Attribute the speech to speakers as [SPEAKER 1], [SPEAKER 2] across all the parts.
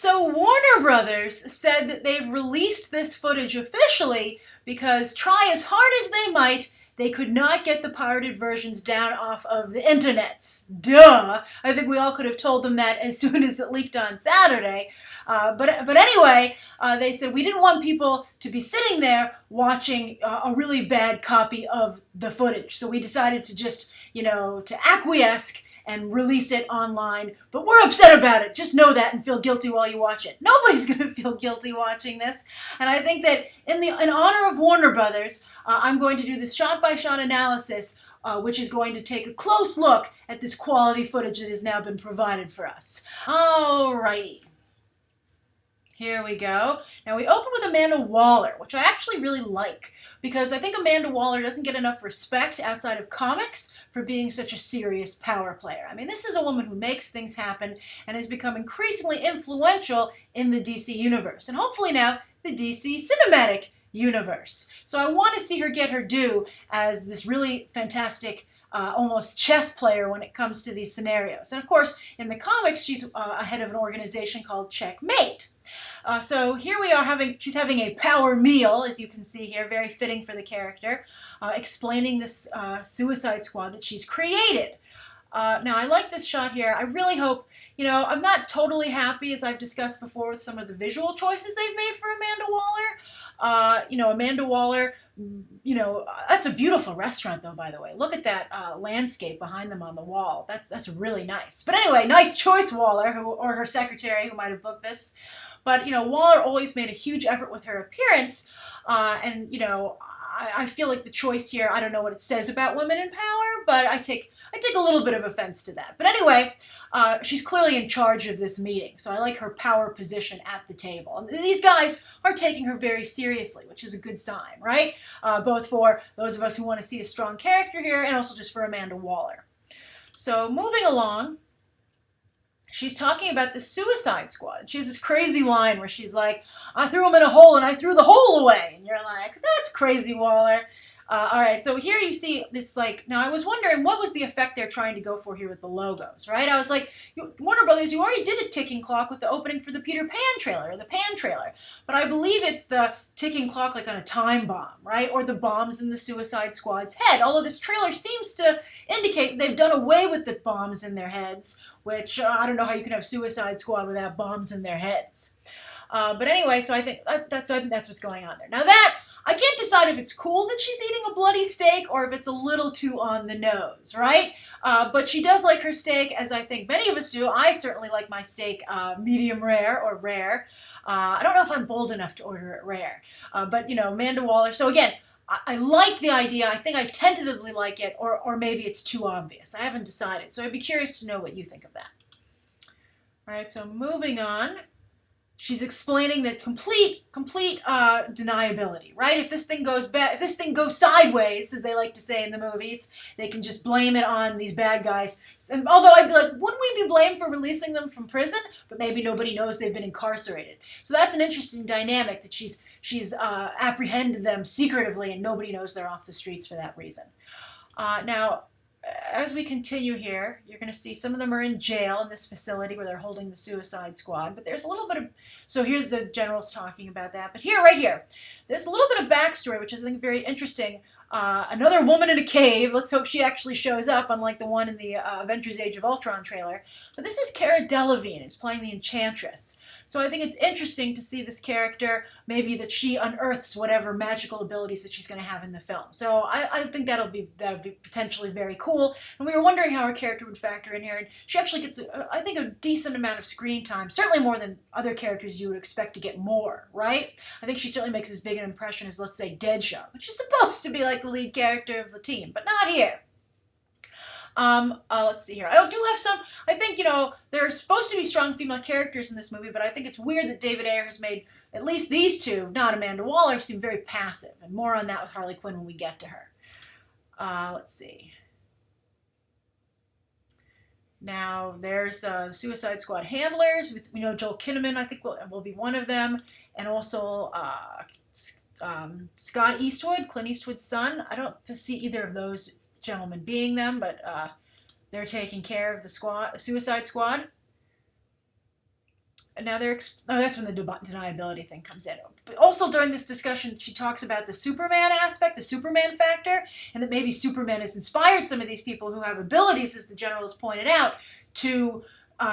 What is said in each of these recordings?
[SPEAKER 1] So Warner Brothers said that they've released this footage officially because try as hard as they might, they could not get the pirated versions down off of the internets. Duh! I think we all could have told them that as soon as it leaked on Saturday. But anyway, they said we didn't want people to be sitting there watching a really bad copy of the footage. So we decided to just, to acquiesce and release it online. But we're upset about it. Just know that and feel guilty while you watch it. Nobody's going to feel guilty watching this. And I think that in honor of Warner Brothers, I'm going to do this shot-by-shot analysis, which is going to take a close look at this quality footage that has now been provided for us. Alrighty. Here we go. Now we open with Amanda Waller, which I actually really like, because I think Amanda Waller doesn't get enough respect outside of comics for being such a serious power player. I mean, this is a woman who makes things happen and has become increasingly influential in the DC universe, and hopefully now the DC cinematic universe. So I want to see her get her due as this really fantastic almost chess player when it comes to these scenarios. And of course, in the comics, she's head of an organization called Checkmate. So here we are she's having a power meal, as you can see here, very fitting for the character, explaining this Suicide Squad that she's created. Now, I like this shot here. I really hope, I'm not totally happy, as I've discussed before, with some of the visual choices they've made for Amanda Waller. Amanda Waller, that's a beautiful restaurant, though, by the way. Look at that landscape behind them on the wall. That's really nice. But anyway, nice choice, Waller, or her secretary who might have booked this. But, Waller always made a huge effort with her appearance, and, I feel like the choice here, I don't know what it says about women in power, but I take a little bit of offense to that. But anyway, she's clearly in charge of this meeting, so I like her power position at the table. And these guys are taking her very seriously, which is a good sign, right? Both for those of us who want to see a strong character here, and also just for Amanda Waller. So moving along, she's talking about the Suicide Squad. She has this crazy line where she's like, I threw him in a hole and I threw the hole away. And you're like, that's crazy, Waller. All right, so here you see this, now I was wondering what was the effect they're trying to go for here with the logos, right? I was like, Warner Brothers, you already did a ticking clock with the opening for the Peter Pan trailer, or the Pan trailer. But I believe it's the ticking clock like on a time bomb, right? Or the bombs in the Suicide Squad's head. Although this trailer seems to indicate they've done away with the bombs in their heads, which I don't know how you can have Suicide Squad without bombs in their heads. But anyway, so I think that's what's going on there. Now I can't decide if it's cool that she's eating a bloody steak or if it's a little too on the nose, right? But she does like her steak, as I think many of us do. I certainly like my steak medium rare or rare. I don't know if I'm bold enough to order it rare. But, Amanda Waller. So again, I like the idea. I think I tentatively like it, or maybe it's too obvious. I haven't decided. So I'd be curious to know what you think of that. All right, so moving on. She's explaining that complete deniability, right? If this thing goes bad, if this thing goes sideways, as they like to say in the movies, they can just blame it on these bad guys. And although I'd be like, wouldn't we be blamed for releasing them from prison? But maybe nobody knows they've been incarcerated. So that's an interesting dynamic that she's apprehended them secretively, and nobody knows they're off the streets for that reason. Now, as we continue here, you're going to see some of them are in jail in this facility where they're holding the Suicide Squad. But there's a little bit of... So here's the generals talking about that. But right here, there's a little bit of backstory, which I think is very interesting. Another woman in a cave. Let's hope she actually shows up, unlike the one in the Avengers Age of Ultron trailer. But this is Cara Delevingne, who's playing the Enchantress. So I think it's interesting to see this character, maybe that she unearths whatever magical abilities that she's going to have in the film. So I think that'll be potentially very cool. And we were wondering how her character would factor in here. And she actually gets, I think, a decent amount of screen time, certainly more than other characters you would expect to get more, right? I think she certainly makes as big an impression as, let's say, Deadshot, which is supposed to be like the lead character of the team, but not here. Let's see here. I do have some, I think, there are supposed to be strong female characters in this movie, but I think it's weird that David Ayer has made at least these two, not Amanda Waller, seem very passive. And more on that with Harley Quinn when we get to her. Let's see. Now, there's Suicide Squad handlers. We know Joel Kinnaman, I think, will be one of them. And also Scott Eastwood, Clint Eastwood's son. I don't see either of those gentlemen being them, but they're taking care of the Suicide Squad. now that's when the deniability thing comes in. But also during this discussion, she talks about the Superman aspect, the Superman factor, and that maybe Superman has inspired some of these people who have abilities, as the general has pointed out, to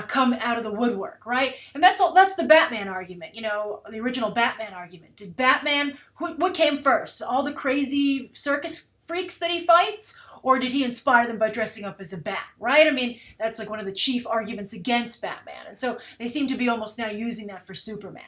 [SPEAKER 1] come out of the woodwork, right? And that's the Batman argument, the original Batman argument. Did Batman, what came first? All the crazy circus freaks that he fights? Or did he inspire them by dressing up as a bat, right? I mean, that's like one of the chief arguments against Batman. And so they seem to be almost now using that for Superman.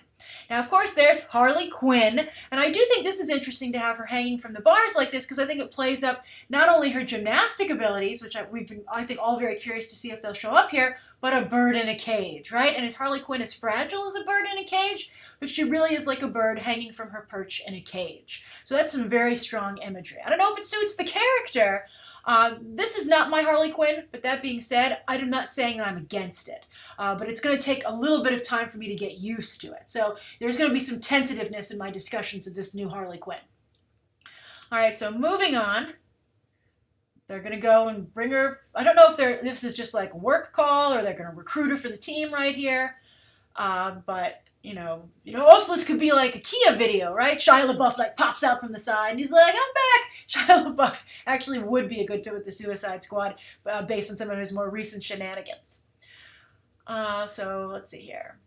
[SPEAKER 1] Now, of course, there's Harley Quinn. And I do think this is interesting to have her hanging from the bars like this because I think it plays up not only her gymnastic abilities, which we've been, I think, all very curious to see if they'll show up here, but a bird in a cage, right? And is Harley Quinn as fragile as a bird in a cage? But she really is like a bird hanging from her perch in a cage. So that's some very strong imagery. I don't know if it suits the character. This is not my Harley Quinn, but that being said, I'm not saying that I'm against it. But it's going to take a little bit of time for me to get used to it. So there's going to be some tentativeness in my discussions of this new Harley Quinn. All right, so moving on. They're going to go and bring her. I don't know if this is just like a work call or they're going to recruit her for the team right here. But also this could be like a Kia video, right? Shia LaBeouf like pops out from the side and he's like, I'm back. Shia LaBeouf actually would be a good fit with the Suicide Squad based on some of his more recent shenanigans. So let's see here.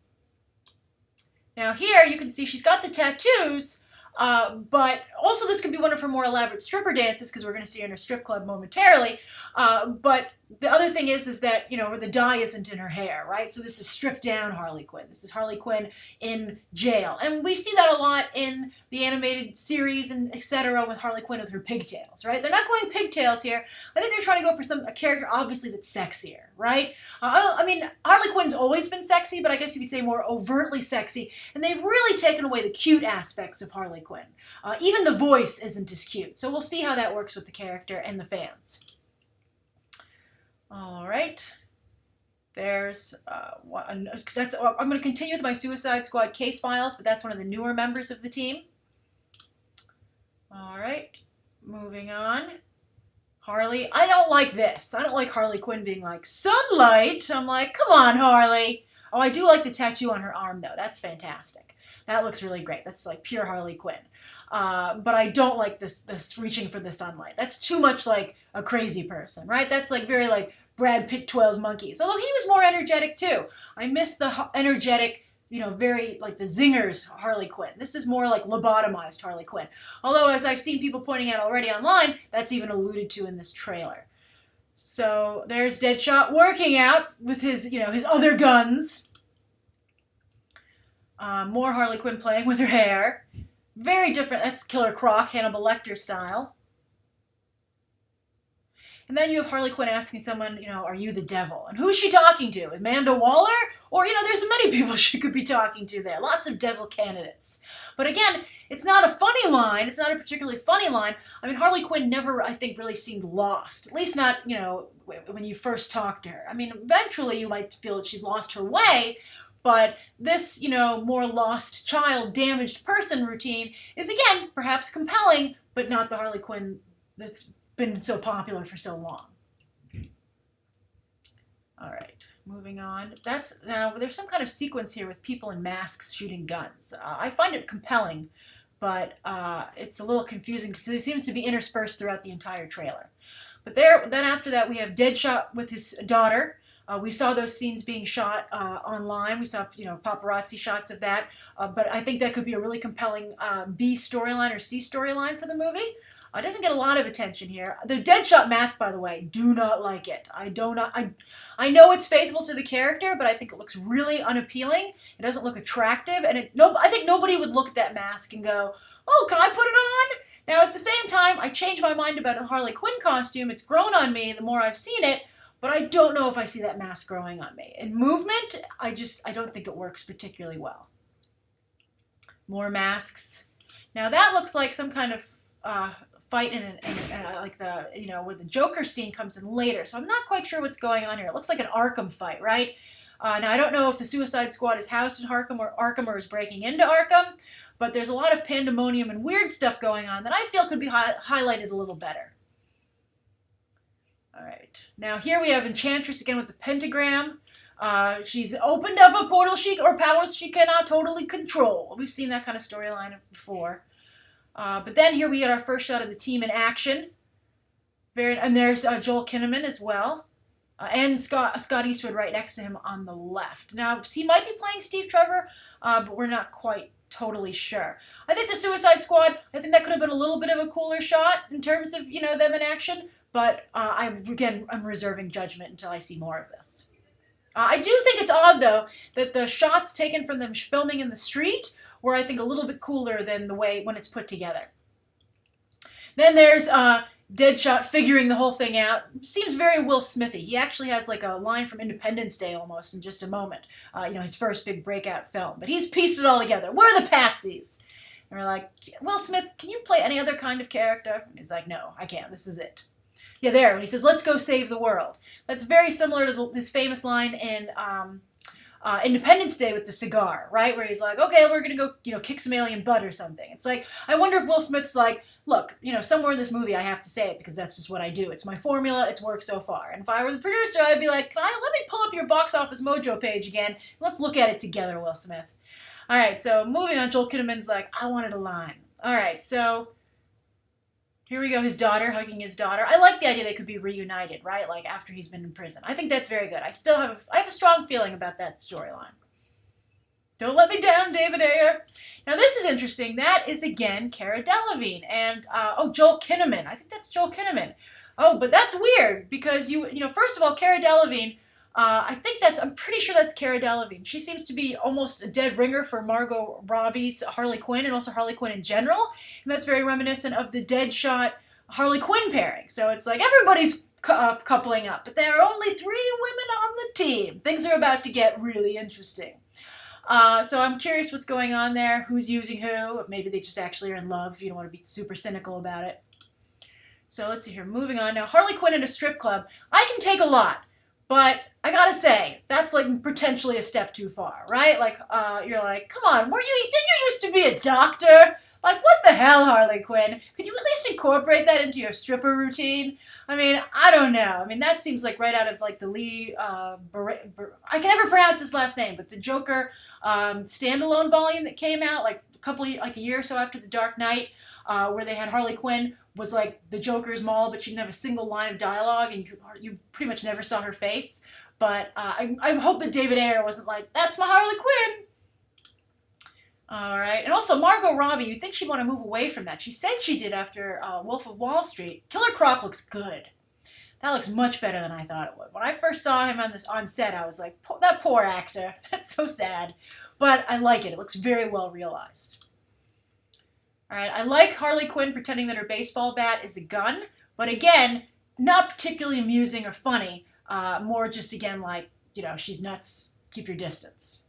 [SPEAKER 1] Now here you can see she's got the tattoos, but also this could be one of her more elaborate stripper dances because we're going to see her in her strip club momentarily. But the other thing is that, the dye isn't in her hair, right? So this is stripped down Harley Quinn. This is Harley Quinn in jail. And we see that a lot in the animated series and etc. with Harley Quinn with her pigtails, right? They're not going pigtails here. I think they're trying to go for a character obviously that's sexier, right? Harley Quinn's always been sexy, but I guess you could say more overtly sexy. And they've really taken away the cute aspects of Harley Quinn. Even the voice isn't as cute. So we'll see how that works with the character and the fans. All right, there's I'm going to continue with my Suicide Squad case files, but that's one of the newer members of the team. All right, moving on. Harley, I don't like this. I don't like Harley Quinn being like, sunlight. I'm like, come on, Harley. Oh, I do like the tattoo on her arm, though. That's fantastic. That looks really great. That's like pure Harley Quinn. But I don't like this reaching for the sunlight. That's too much like a crazy person, right? That's like very like Brad Pitt 12 Monkeys. Although he was more energetic too. I miss the energetic, very like the zingers Harley Quinn. This is more like lobotomized Harley Quinn. Although as I've seen people pointing out already online, that's even alluded to in this trailer. So there's Deadshot working out with his, his other guns. More Harley Quinn playing with her hair. Very different. That's Killer Croc, Hannibal Lecter style. And then you have Harley Quinn asking someone, are you the devil? And who's she talking to? Amanda Waller? Or, there's many people she could be talking to there. Lots of devil candidates. But again, it's not a funny line. It's not a particularly funny line. Harley Quinn never, I think, really seemed lost. At least not, when you first talk to her. Eventually you might feel that she's lost her way. But this, more lost child, damaged person routine is, again, perhaps compelling, but not the Harley Quinn that's been so popular for so long. All right, moving on. Now, there's some kind of sequence here with people in masks shooting guns. I find it compelling, but it's a little confusing because it seems to be interspersed throughout the entire trailer. But then after that, we have Deadshot with his daughter. We saw those scenes being shot online. We saw, paparazzi shots of that. But I think that could be a really compelling B storyline or C storyline for the movie. It doesn't get a lot of attention here. The Deadshot mask, by the way, do not like it. I know it's faithful to the character, but I think it looks really unappealing. It doesn't look attractive, and I think nobody would look at that mask and go, "Oh, can I put it on?" Now, at the same time, I changed my mind about a Harley Quinn costume. It's grown on me the more I've seen it. But I don't know if I see that mask growing on me. In movement, I don't think it works particularly well. More masks. Now that looks like some kind of fight like where the Joker scene comes in later. So I'm not quite sure what's going on here. It looks like an Arkham fight, right? Now I don't know if the Suicide Squad is housed in Arkham or is breaking into Arkham. But there's a lot of pandemonium and weird stuff going on that I feel could be highlighted a little better. All right, now here we have Enchantress again with the pentagram. She's opened up a portal or powers she cannot totally control. We've seen that kind of storyline before. But then here we get our first shot of the team in action. And there's Joel Kinnaman as well. And Scott Eastwood right next to him on the left. Now, he might be playing Steve Trevor, but we're not quite totally sure. I think the Suicide Squad, I think that could have been a little bit of a cooler shot in terms of, them in action. But, I'm reserving judgment until I see more of this. I do think it's odd, though, that the shots taken from them filming in the street were, I think, a little bit cooler than the way when it's put together. Then there's Deadshot figuring the whole thing out. Seems very Will Smithy. He actually has like a line from Independence Day almost in just a moment. His first big breakout film. But he's pieced it all together. We're the patsies. And we're like, Will Smith, can you play any other kind of character? And he's like, no, I can't. This is it. Yeah, there. And he says, let's go save the world. That's very similar to this famous line in Independence Day with the cigar, right? Where he's like, okay, we're going to go, kick some alien butt or something. It's like, I wonder if Will Smith's like, look, somewhere in this movie I have to say it because that's just what I do. It's my formula. It's worked so far. And if I were the producer, I'd be like, let me pull up your box office mojo page again. Let's look at it together, Will Smith. All right, so moving on, Joel Kinnaman's like, I wanted a line. All right, so here we go, his daughter, hugging his daughter. I like the idea they could be reunited, right? Like after he's been in prison. I think that's very good. I have a strong feeling about that storyline. Don't let me down, David Ayer. Now this is interesting. That is again Cara Delevingne and Joel Kinnaman. I think that's Joel Kinnaman. Oh, but that's weird because first of all, Cara Delevingne. I'm pretty sure that's Cara Delevingne. She seems to be almost a dead ringer for Margot Robbie's Harley Quinn and also Harley Quinn in general. And that's very reminiscent of the Deadshot Harley Quinn pairing. So it's like everybody's coupling up, but there are only 3 women on the team. Things are about to get really interesting. So I'm curious what's going on there, who's using who. Maybe they just actually are in love. You don't want to be super cynical about it. So let's see here. Moving on now. Harley Quinn in a strip club. I can take a lot. But I gotta say, that's like potentially a step too far, right? Like, you're like, come on, didn't you used to be a doctor? Like, what the hell, Harley Quinn? Could you at least incorporate that into your stripper routine? I mean, I don't know. I mean, that seems like right out of like the Lee, I can never pronounce his last name, but the Joker standalone volume that came out like a year or so after The Dark Knight, where they had Harley Quinn was like the Joker's Maul, but she didn't have a single line of dialogue, and you pretty much never saw her face. But I hope that David Ayer wasn't like, that's my Harley Quinn. All right. And also, Margot Robbie, you'd think she'd want to move away from that. She said she did after Wolf of Wall Street. Killer Croc looks good. That looks much better than I thought it would. When I first saw him on set, I was like, that poor actor. That's so sad. But I like it. It looks very well realized. All right. I like Harley Quinn pretending that her baseball bat is a gun. But again, not particularly amusing or funny. More just, again, like, she's nuts. Keep your distance.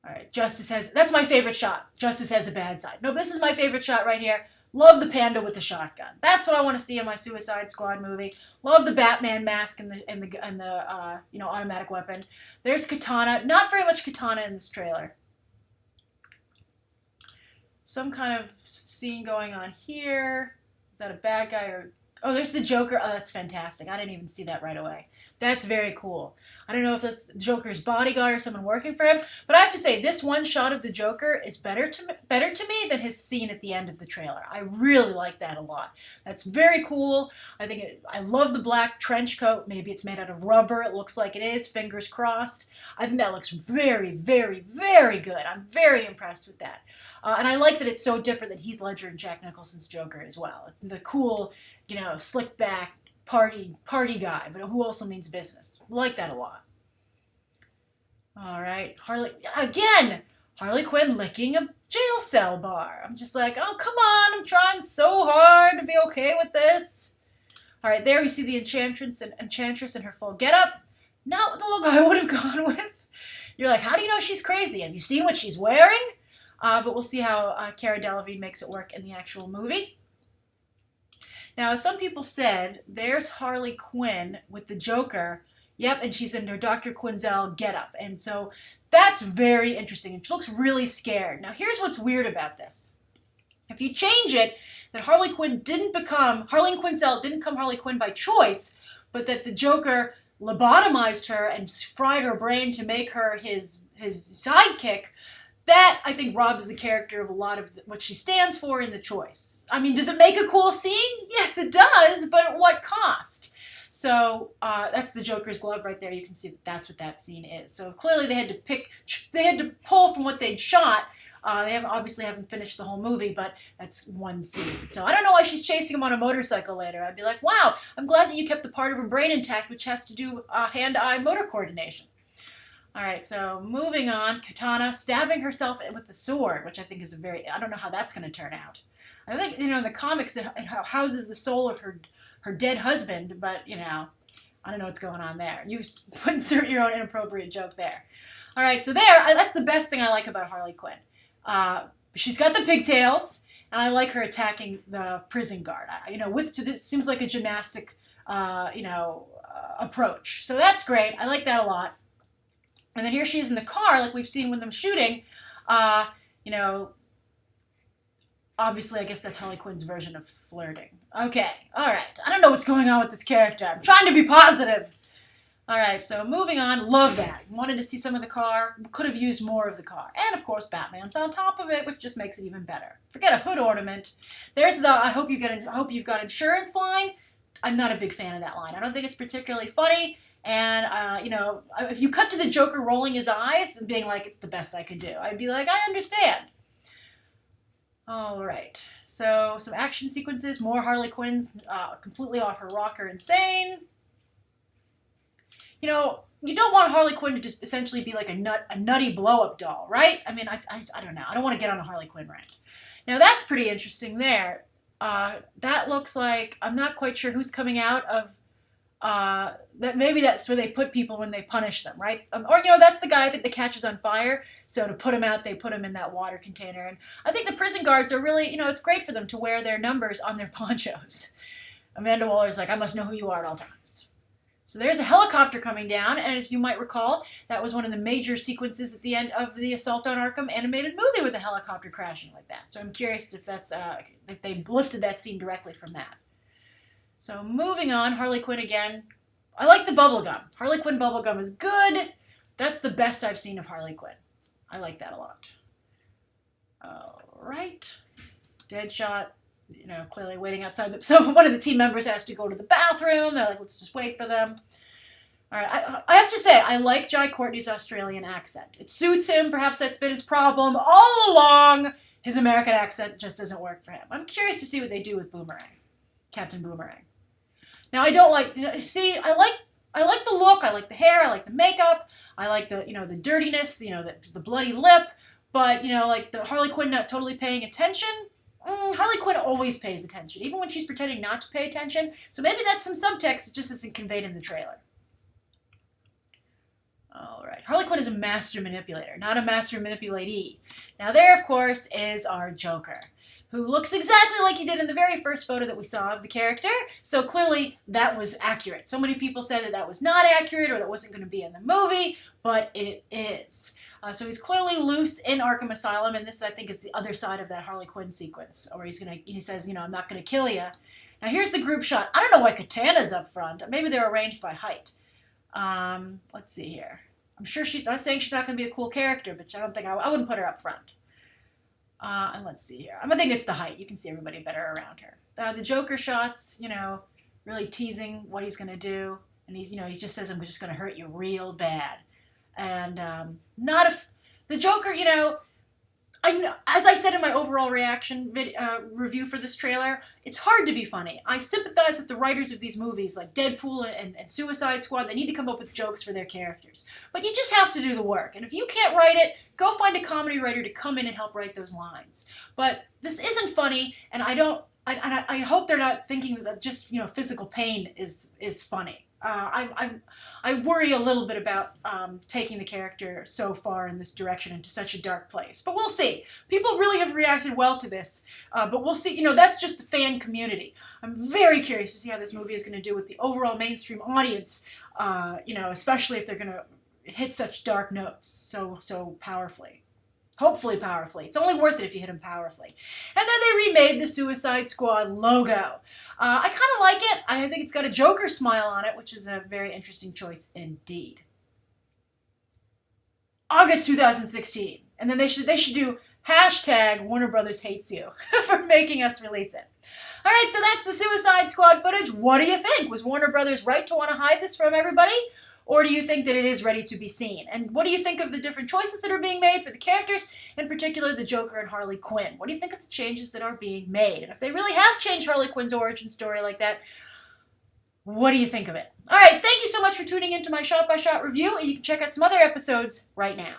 [SPEAKER 1] All right, that's my favorite shot. Justice has a bad side. No, this is my favorite shot right here. Love the panda with the shotgun. That's what I want to see in my Suicide Squad movie. Love the Batman mask and the automatic weapon. There's Katana. Not very much Katana in this trailer. Some kind of scene going on here. Is that a bad guy or... Oh, there's the Joker. Oh, that's fantastic. I didn't even see that right away. That's very cool. I don't know if that's Joker's bodyguard or someone working for him, but I have to say, this one shot of the Joker is better to me than his scene at the end of the trailer. I really like that a lot. That's very cool. I love the black trench coat. Maybe it's made out of rubber. It looks like it is. Fingers crossed. I think that looks very, very, very good. I'm very impressed with that. And I like that it's so different than Heath Ledger and Jack Nicholson's Joker as well. It's the cool, slick back party guy, but who also means business. I like that a lot. All right, Harley Quinn licking a jail cell bar. I'm just like, oh, come on, I'm trying so hard to be okay with this. All right, there we see the Enchantress in her full getup. Not with the look I would have gone with. You're like, how do you know she's crazy? Have you seen what she's wearing? But we'll see how Cara Delevingne makes it work in the actual movie. Now, as some people said, there's Harley Quinn with the Joker. Yep, and she's in her Dr. Quinzel getup. And so that's very interesting. And she looks really scared. Now, here's what's weird about this. If you change it, that Harley Quinzel didn't become Harley Quinn by choice, but that the Joker lobotomized her and fried her brain to make her his sidekick, that, I think, robs the character of a lot of what she stands for in the choice. I mean, does it make a cool scene? Yes, it does, but at what cost? So that's the Joker's glove right there. You can see that that's what that scene is. So clearly they had to pull from what they'd shot. They obviously haven't finished the whole movie, but that's one scene. So I don't know why she's chasing him on a motorcycle later. I'd be like, wow, I'm glad that you kept the part of her brain intact, which has to do hand-eye motor coordination. All right, so moving on, Katana stabbing herself with the sword, which I think is I don't know how that's going to turn out. I think, in the comics it houses the soul of her dead husband, but, I don't know what's going on there. You insert your own inappropriate joke there. All right, so that's the best thing I like about Harley Quinn. She's got the pigtails, and I like her attacking the prison guard. This seems like a gymnastic, approach. So that's great. I like that a lot. And then here she is in the car, like we've seen with them shooting. Obviously, I guess that's Harley Quinn's version of flirting. Okay, all right. I don't know what's going on with this character. I'm trying to be positive. All right, so moving on. Love that. Wanted to see some of the car. Could have used more of the car. And, of course, Batman's on top of it, which just makes it even better. Forget a hood ornament. There's the I hope you've got insurance line. I'm not a big fan of that line. I don't think it's particularly funny. And, if you cut to the Joker rolling his eyes and being like, it's the best I could do, I'd be like, I understand. All right. So, some action sequences. More Harley Quinn's completely off her rocker insane. You don't want Harley Quinn to just essentially be like a nutty blow-up doll, right? I mean, I don't know. I don't want to get on a Harley Quinn rant. Now, that's pretty interesting there. That looks like, I'm not quite sure who's coming out of, that maybe that's where they put people when they punish them, right? That's the guy that catches on fire. So to put him out, they put him in that water container. And I think the prison guards are really, it's great for them to wear their numbers on their ponchos. Amanda Waller's like, I must know who you are at all times. So there's a helicopter coming down, and if you might recall, that was one of the major sequences at the end of the Assault on Arkham animated movie with a helicopter crashing like that. So I'm curious if if they lifted that scene directly from that. So moving on, Harley Quinn again. I like the bubblegum. Harley Quinn bubblegum is good. That's the best I've seen of Harley Quinn. I like that a lot. All right. Deadshot, clearly waiting outside. So one of the team members has to go to the bathroom. They're like, let's just wait for them. All right. I have to say, I like Jai Courtney's Australian accent. It suits him. Perhaps that's been his problem all along. His American accent just doesn't work for him. I'm curious to see what they do with Boomerang, Captain Boomerang. Now, I don't like, I like the look, I like the hair, I like the makeup, I like the, the dirtiness, the bloody lip, but, like the Harley Quinn not totally paying attention. Harley Quinn always pays attention, even when she's pretending not to pay attention. So maybe that's some subtext that just isn't conveyed in the trailer. All right. Harley Quinn is a master manipulator, not a master manipulatee. Now there, of course, is our Joker, who looks exactly like he did in the very first photo that we saw of the character. So clearly that was accurate. So many people said that was not accurate or that wasn't going to be in the movie, but it is. So he's clearly loose in Arkham Asylum, and this, I think, is the other side of that Harley Quinn sequence, where he says, I'm not going to kill you. Now here's the group shot. I don't know why Katana's up front. Maybe they're arranged by height. Let's see here. I'm sure she's not saying she's not going to be a cool character, but I wouldn't put her up front. And let's see here. I think it's the height. You can see everybody better around her. The Joker shots, really teasing what he's going to do. And he just says, I'm just going to hurt you real bad. And the Joker, as I said in my overall reaction review for this trailer, it's hard to be funny. I sympathize with the writers of these movies, like Deadpool and Suicide Squad. They need to come up with jokes for their characters. But you just have to do the work. And if you can't write it, go find a comedy writer to come in and help write those lines. But this isn't funny, and I hope they're not thinking that just, physical pain is funny. I worry a little bit about taking the character so far in this direction into such a dark place. But we'll see. People really have reacted well to this. But we'll see. That's just the fan community. I'm very curious to see how this movie is going to do with the overall mainstream audience, especially if they're going to hit such dark notes so powerfully. Hopefully powerfully. It's only worth it if you hit him powerfully. And then they remade the Suicide Squad logo. I kind of like it. I think it's got a Joker smile on it, which is a very interesting choice indeed. August 2016. And then they should do hashtag Warner Brothers hates you for making us release it. All right, so that's the Suicide Squad footage. What do you think? Was Warner Brothers right to want to hide this from everybody? Or do you think that it is ready to be seen? And what do you think of the different choices that are being made for the characters, in particular the Joker and Harley Quinn? What do you think of the changes that are being made? And if they really have changed Harley Quinn's origin story like that, what do you think of it? All right, thank you so much for tuning into my shot-by-shot review, and you can check out some other episodes right now.